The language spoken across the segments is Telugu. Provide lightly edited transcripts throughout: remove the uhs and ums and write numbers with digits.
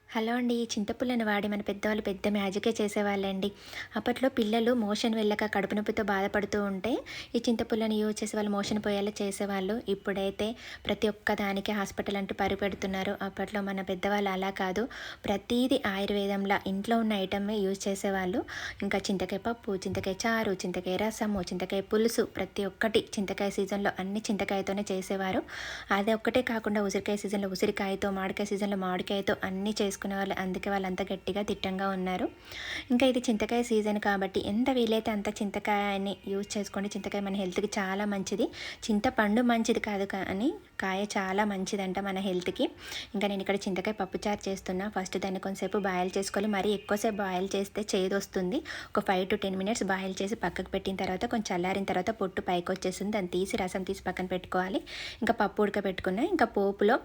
హలో అండి. ఈ చింతపుల్లని వాడి మన పెద్దవాళ్ళు పెద్ద మ్యాజికే చేసేవాళ్ళండి. అప్పట్లో పిల్లలు మోషన్ వెళ్ళక కడుపు నొప్పితో బాధపడుతూ ఉంటే, ఈ చింతపుల్లని యూజ్ చేసి వాళ్ళు మోషన్ పోయేలా చేసేవాళ్ళు. ఇప్పుడైతే ప్రతి ఒక్క దానికి హాస్పిటల్ అంటూ పరిపెడుతున్నారు. అప్పట్లో మన పెద్దవాళ్ళు అలా కాదు. ప్రతీది ఆయుర్వేదంలా ఇంట్లో ఉన్న ఐటమే యూజ్ చేసేవాళ్ళు. ఇంకా చింతకాయ పప్పు, చింతకాయ చారు, చింతకాయ రసము, చింతకాయ పులుసు ప్రతి ఒక్కటి చింతకాయ సీజన్‌లో అన్నీ చింతకాయతోనే చేసేవారు. అది ఒక్కటే కాకుండా ఉసిరికాయ సీజన్‌లో ఉసిరికాయతో, మామిడికాయ సీజన్‌లో మామిడికాయతో అన్నీ చేసుకునేవాళ్ళు. అందుకే వాళ్ళంతా గట్టిగా దిట్టంగా ఉన్నారు. ఇంకా ఇది చింతకాయ సీజన్ కాబట్టి ఎంత వీలైతే అంత చింతకాయని యూజ్ చేసుకోండి. చింతకాయ మన హెల్త్‌కి చాలా మంచిది. చింతపండు మంచిది కాదు కానీ కాయ చాలా మంచిదంట మన హెల్త్‌కి. ఇంకా నేను ఇక్కడ చింతకాయ పప్పుచారు చేస్తున్నా. ఫస్ట్ దాన్ని కొంచెంసేపు బాయిల్ చేసుకోవాలి. మరీ ఎక్కువసేపు బాయిల్ చేస్తే చేదొస్తుంది. ఒక 5-10 మినిట్స్ బాయిల్ చేసి పక్కకు పెట్టిన తర్వాత కొంచెం చల్లారిన తర్వాత పొట్టు పైకొచ్చేస్తుంది. దాన్ని తీసి రసం తీసి పక్కన పెట్టుకోవాలి. ఇంకా పప్పు ఉడకబెట్టుకున్నా. ఇంకా పోపులో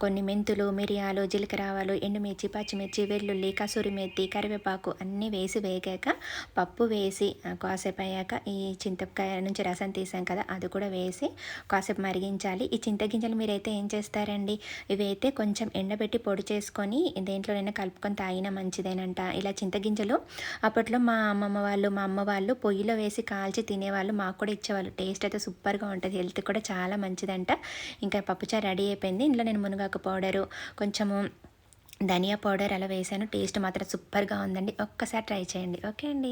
కొన్ని మెంతులు, మిరియాలు, జీలకర్ర ఆవాలు, ఎండుమిర్చి, పచ్చిమిర్చి, వెల్లుల్లి, కసూరి మేతి, కరివేపాకు అన్నీ వేసి వేగాక పప్పు వేసి కాసేపు అయ్యాక ఈ చింతకాయ నుంచి రసం తీసాం కదా అది కూడా వేసి కాసేపు మరిగించాలి. ఈ చింతగింజలు మీరైతే ఏం చేస్తారండి, ఇవైతే కొంచెం ఎండబెట్టి పొడి చేసుకొని దేంట్లోనైనా కలుపుకొని తాగినా మంచిదేనంట. ఇలా చింతగింజలు అప్పట్లో మా అమ్మమ్మ వాళ్ళు, మా అమ్మ వాళ్ళు పొయ్యిలో వేసి కాల్చి తినేవాళ్ళు. మాకు కూడా ఇచ్చేవాళ్ళు. టేస్ట్ అయితే సూపర్గా ఉంటుంది. హెల్త్ కూడా చాలా మంచిదంట. ఇంకా పప్పుచారు రెడీ అయిపోయింది. ఇందులో నేను మునగాకు పౌడరు, కొంచెము ధనియా పౌడర్ అలా వేసాను. టేస్ట్ మాత్రం సూపర్గా ఉందండి. ఒక్కసారి ట్రై చేయండి. ఓకే అండి.